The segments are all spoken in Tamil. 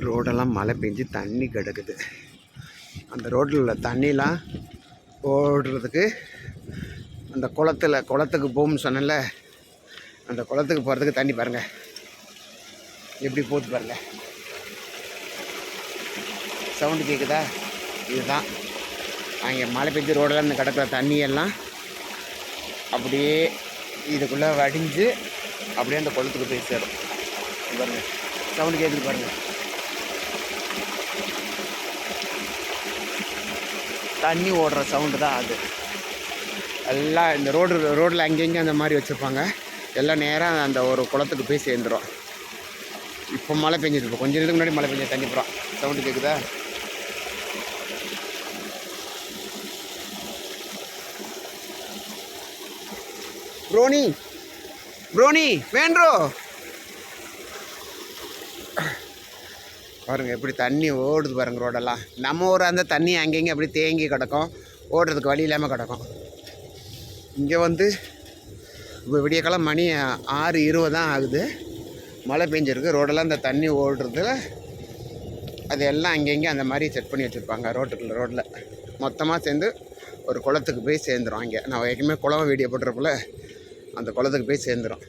ரோடெல்லாம் மழை பெஞ்சு தண்ணி கிடக்குது. அந்த ரோட்டில் உள்ள தண்ணிலாம் ஓடுறதுக்கு அந்த குளத்துக்கு போகும்னு சொன்னல, அந்த குளத்துக்கு போகிறதுக்கு தண்ணி பாருங்கள் எப்படி போகுது பாருங்கள். சவுண்டு கேட்குதா? இதுதான் அங்கே மழை பெஞ்சு ரோடெல்லாம் இந்த கிடக்கிற தண்ணியெல்லாம் அப்படியே இதுக்குள்ளே வடிஞ்சு அப்படியே அந்த குளத்துக்கு போய் சேரும். பாருங்கள், சவுண்டு கேட்குது பாருங்கள். தண்ணி ஓடுற சவுண்டு தான் அது. எல்லாம் இந்த ரோட்டில் அங்கேயும் அந்த மாதிரி வச்சுருப்பாங்க. எல்லாம் நேராக அந்த ஒரு குளத்துக்கு போய் சேர்ந்துடும். இப்போ மழை பெஞ்சிது, இப்போ கொஞ்சம் நேரத்துக்கு முன்னாடி மழை பெஞ்ச தண்ணி போகிறோம். சவுண்டு கேட்குதா? ப்ரோனி வேண்டோ பாருங்கள் எப்படி தண்ணி ஓடுது பாருங்கள். ரோடெல்லாம் நம்ம ஊர் அந்த தண்ணி அங்கேயும் அப்படி தேங்கி கிடக்கும், ஓடுறதுக்கு வழி இல்லாமல் கிடக்கும். இங்கே வந்து இப்போ விடியக்காலம் மணி 6:20 தான் ஆகுது. மழை பெஞ்சிருக்கு. ரோடெல்லாம் இந்த தண்ணி ஓடுறதுல அது எல்லாம் அங்கேயும் அந்த மாதிரி செட் பண்ணி வச்சுருப்பாங்க. ரோட்டில் மொத்தமாக சேர்ந்து ஒரு குளத்துக்கு போய் சேர்ந்துடும். அங்கே நான் ஏற்கனவே குளம் வீடியோ போட்டுறப்போல அந்த குளத்துக்கு போய் சேர்ந்துடும்.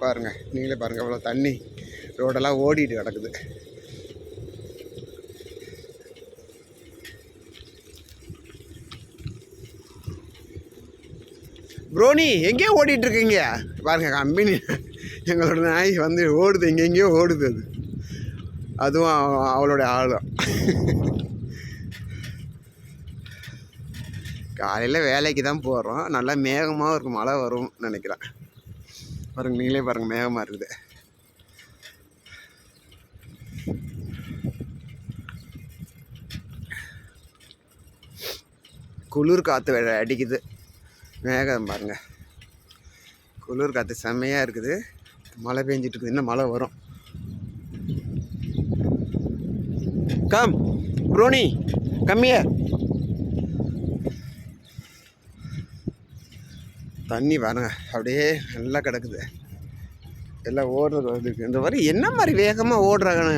பாருங்கள், நீங்களே பாருங்கள் அவ்வளோ தண்ணி ரோடெல்லாம் ஓடிட்டு கிடக்குது. ப்ரோனி எங்கேயோ ஓடிட்டுருக்கீங்க பாருங்கள். கம்பெனி எங்களோட நாய் வந்து ஓடுது, எங்கெங்கேயோ ஓடுது. அதுவும் அவளோட ஆளும். காலையில் வேலைக்கு தான் போகிறோம். நல்லா மேகமாகவும் இருக்கும், மழை வரும்னு நினைக்கிறேன். பாருங்கள், நீங்களே பாருங்கள், மேகமாக இருக்குது. குளிர் காற்று அடிக்குது. மேகம் பாருங்கள், குளிர் காற்று செம்மையாக இருக்குது. மழை பெஞ்சிட்டு இருக்குது. இன்னும் மழை வரும். கம் ப்ரோனி கம்மியா. தண்ணி பாருங்க அப்படியே நல்லா கிடக்குது. எல்லாம் ஓடுறது வந்துருக்கு. இந்த மாதிரி என்ன மாதிரி வேகமாக ஓடுறாங்கன்னு,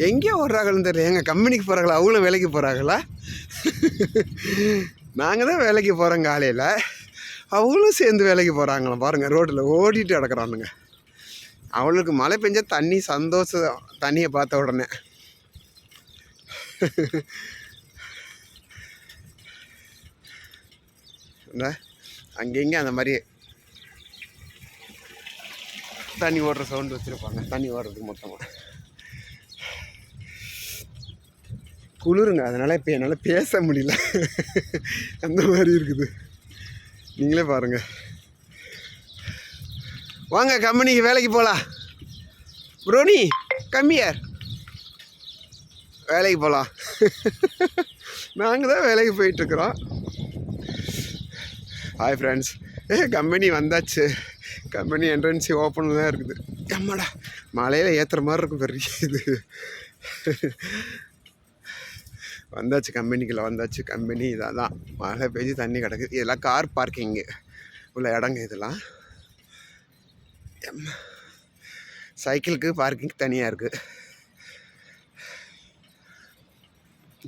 எங்கேயோ ஓடுறாங்கன்னு தெரியல. எங்கள் கம்பெனிக்கு போகிறாங்களா, அவங்களும் வேலைக்கு போகிறாங்களா? நாங்கள் தான் வேலைக்கு போகிறோம் காலையில், அவங்களும் சேர்ந்து வேலைக்கு போகிறாங்களாம். பாருங்கள், ரோட்டில் ஓடிட்டு கிடக்குறானுங்க. அவளுக்கு மழை பெஞ்சா தண்ணி சந்தோஷம், தண்ணியை பார்த்த உடனே. அங்கேங்க அந்த மாதிரி தண்ணி ஓடுற சவுண்டு வச்சுருப்பாங்க. தண்ணி ஓடுறதுக்கு மொத்தமாக குளிருங்க, அதனால் இப்போ என்னால் பேச முடியல. அந்த மாதிரி இருக்குது. நீங்களே பாருங்கள். வாங்க கம்பெனிக்கு வேலைக்கு போகலாம். ப்ரோனி கம்மியார் வேலைக்கு போகலாம். நாங்கள் தான் வேலைக்கு போயிட்டுருக்குறோம். ஹாய் ஃப்ரெண்ட்ஸ், கம்பெனி வந்தாச்சு. கம்பெனி என்ட்ரன்ஸி ஓப்பனில் தான் இருக்குது. அம்மாடா, மலையில் ஏற்றுற மாதிரி இருக்கும். பெரிய இது வந்தாச்சு, கம்பெனிக்குள்ளே வந்தாச்சு. கம்பெனி இதாக தான். மழை பெஞ்சு தண்ணி கிடக்குது. இதெல்லாம் கார் பார்க்கிங்கு உள்ள இடங்க. இதெல்லாம் சைக்கிளுக்கு பார்க்கிங் தனியாக இருக்குது.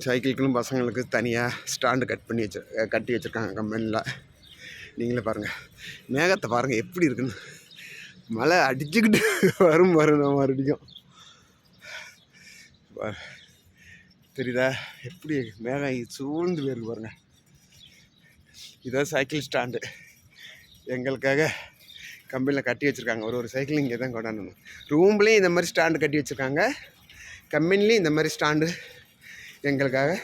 சைக்கிளுக்கும் பசங்களுக்கு தனியாக ஸ்டாண்டு கட்டி வச்சுருக்காங்க கம்பெனியில். நீங்களே பாருங்கள், மேகத்தை பாருங்கள் எப்படி இருக்குன்னு. மழை அடிச்சுக்கிட்டு வரும் மறுபடியும். தெரியுதா எப்படி மேகம் சூழ்ந்து போயிருக்கு பாருங்கள். இதான் சைக்கிள் ஸ்டாண்டு எங்களுக்காக கம்பெனியில் கட்டி வச்சுருக்காங்க. ஒரு சைக்கிள் இங்கே தான் கொண்டாடணும். ரூம்லேயும் இந்த மாதிரி ஸ்டாண்டு கட்டி வச்சுருக்காங்க. கம்பெனிலையும் இந்த மாதிரி ஸ்டாண்டு எங்களுக்காக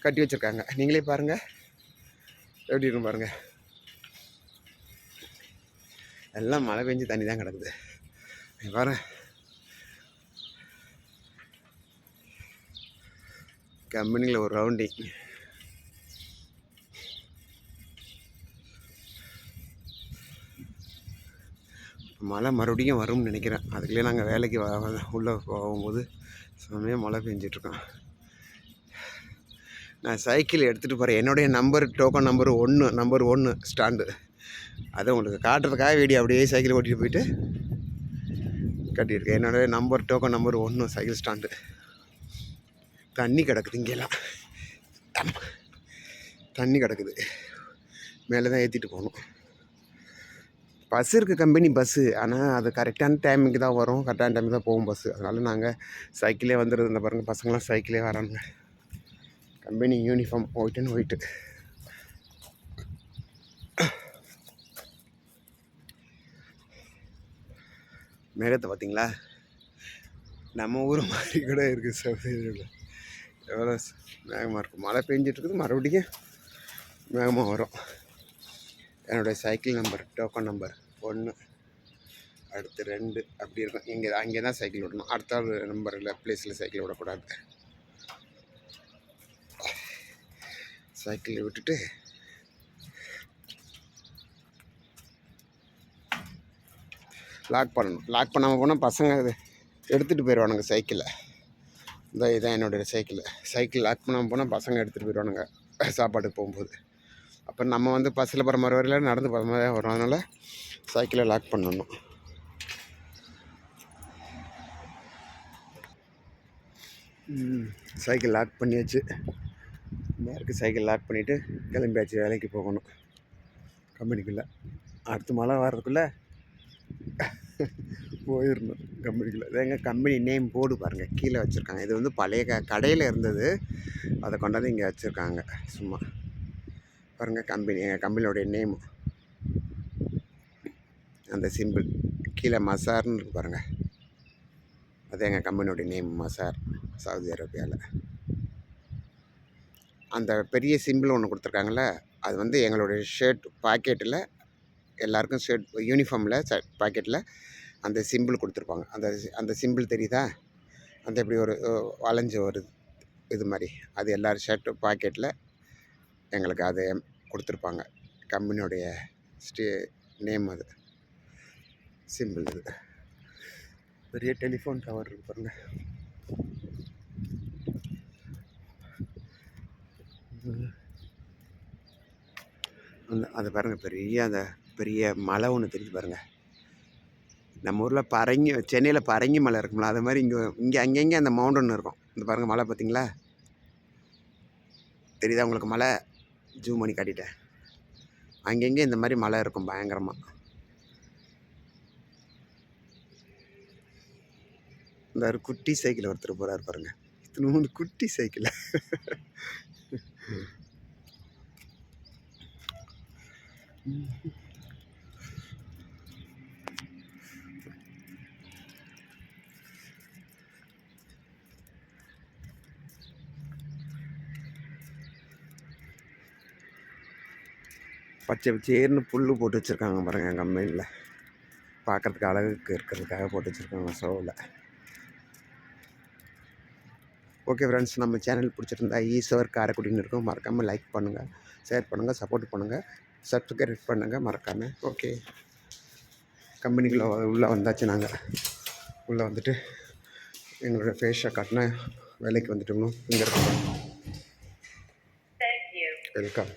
கட்டி வச்சுருக்காங்க. நீங்களே பாருங்கள் எப்படி இருக்கும் பாருங்கள். எல்லாம் மழை பெஞ்சு தண்ணி தான் கிடக்குது பாருங்க. கம்பெனியில் ஒரு ரவுண்டிங். மழை மறுபடியும் வரும்னு நினைக்கிறேன். அதுக்குள்ளே நாங்கள் வேலைக்கு உள்ளே போகும்போது செம்மையாக மழை பெஞ்சிட்ருக்கோம். நான் சைக்கிள் எடுத்துகிட்டு போகிறேன். என்னுடைய டோக்கன் நம்பர் 1 ஸ்டாண்டு. அதை உங்களுக்கு காட்டுறதுக்காக வீடியோ அப்படியே சைக்கிள் ஓட்டிகிட்டு போயிட்டு கட்டியிருக்கேன். என்னோடய number token number 1 cycle stand. தண்ணி கிடக்குது இங்கெல்லாம், தண்ணி கிடக்குது. மேலே தான் ஏற்றிட்டு போகணும். பஸ் இருக்குது, கம்பெனி பஸ்ஸு. ஆனால் அது கரெக்டான டைமுக்கு தான் வரும், கரெக்டான டைமுக்கு தான் போகும் பஸ்ஸு. அதனால் நாங்கள் சைக்கிளே வந்துடுது. இந்த பாருங்கள், பசங்களாம் சைக்கிளே வராங்க. கம்பெனி யூனிஃபார்ம் ஒயிட்டுன்னு ஒயிட்டு. மேகத்தை பார்த்தீங்களா? நம்ம ஊர் மாதிரி கூட இருக்குது. சவுதியில் எவ்வளோ மேகமாக இருக்கும். மழை பெஞ்சிட்ருக்குது, மறுபடியும் மேகமாக வரும். என்னுடைய சைக்கிள் நம்பர் டோக்கன் நம்பர் 1, அடுத்து 2 அப்படி இருக்கும். அங்கே தான் சைக்கிள் விடணும். அடுத்த நம்பரில் பிளேஸில் சைக்கிள் விடக்கூடாது. சைக்கிளை விட்டுட்டு லாக் பண்ணணும். லாக் பண்ணாமல் போனால் பசங்க எடுத்துகிட்டு போயிடுவானுங்க சைக்கிளை. இதான் என்னுடைய சைக்கிள் லாக் பண்ணாமல் போனால் பசங்க எடுத்துகிட்டு போயிடுவானுங்க சாப்பாட்டுக்கு போகும்போது. அப்போ நம்ம வந்து பஸ்ஸில் போகிற மாதிரி வரையில் நடந்து போகிற மாதிரி வரும். அதனால் சைக்கிளை லாக் பண்ணணும். சைக்கிள் லாக் பண்ணியாச்சு. நேருக்கு சைக்கிள் லாக் பண்ணிவிட்டு கிளம்பியாச்சு. வேலைக்கு போகணும் கம்பெனிக்குள்ளே. அடுத்து மழை வர்றதுக்குள்ளே போயிடணும் கம்பெனிக்குள்ளே. எங்கள் கம்பெனி நேம் போர்டு பாருங்கள், கீழே வச்சுருக்காங்க. இது வந்து பழைய கடையில் இருந்தது, அதை கொண்டாந்து இங்கே வச்சுருக்காங்க. சும்மா பாருங்கள், எங்கள் கம்பெனியோடைய நேமு, அந்த சிம்பிள் கீழே மசார்னு இருக்கு பாருங்கள். அது எங்கள் கம்பெனியோடைய நேம், மசார், சவுதி அரேபியாவில். அந்த பெரிய சிம்பிள் ஒன்று கொடுத்துருக்காங்கள, அது வந்து எங்களுடைய ஷர்ட் பாக்கெட்டில், எல்லாருக்கும் ஷர்ட் யூனிஃபார்மில் பாக்கெட்டில் அந்த சிம்பிள் கொடுத்துருப்பாங்க. அந்த சிம்பிள் தெரியுதா? அந்த இப்படி ஒரு வளைஞ்ச ஒரு இது மாதிரி, அது எல்லோரும் ஷர்ட் பாக்கெட்டில் எங்களுக்கு அதை கொடுத்துருப்பாங்க. கம்பெனியோடைய நேம், அது சிம்பிள். இது பெரிய டெலிஃபோன் டவர் இருக்கு பாருங்கள். அது பாருங்கள், அந்த பெரிய மலை ஒன்று தெரிஞ்சு பாருங்கள். நம்ம ஊரில் சென்னையில் பரங்கி மலை இருக்குங்களா, அது மாதிரி இங்கே அங்கங்கே அந்த மவுண்டன் இருக்கும். இந்த பாருங்கள் மலை பார்த்தீங்களா? தெரியுதா உங்களுக்கு மலை? ஜூம் பண்ணி காட்டிட்டேன். அங்கங்கே இந்த மாதிரி மலை இருக்கும் பயங்கரமாக. இந்த ஒரு குட்டி சைக்கிள் ஒருத்தர் போகிறார் பாருங்கள். இது குட்டி சைக்கிள். பச்சை பச்சேர்னு புல் போட்டு வச்சுருக்காங்க பாருங்கள் கம்பெனியில். பார்க்குறதுக்கு அழகுக்கு இருக்கிறதுக்காக போட்டு வச்சுருக்காங்க ஷோவில். ஓகே ஃப்ரெண்ட்ஸ், நம்ம சேனல் பிடிச்சிருந்தா ஈஸ்வர் காரைக்குடின்னு இருக்கும். மறக்காமல் லைக் பண்ணுங்கள், ஷேர் பண்ணுங்கள், சப்போர்ட் பண்ணுங்கள், சப்ஸ்கிரைப் பண்ணுங்கள் மறக்காமல். ஓகே, கம்பெனிக்குள்ளே உள்ளே வந்தாச்சு. நாங்கள் உள்ளே வந்துட்டு எங்களோட ஃபேஸை காட்டின வேலைக்கு வந்துட்டோம்னு இங்கே இருக்கோம். வெல்கம்.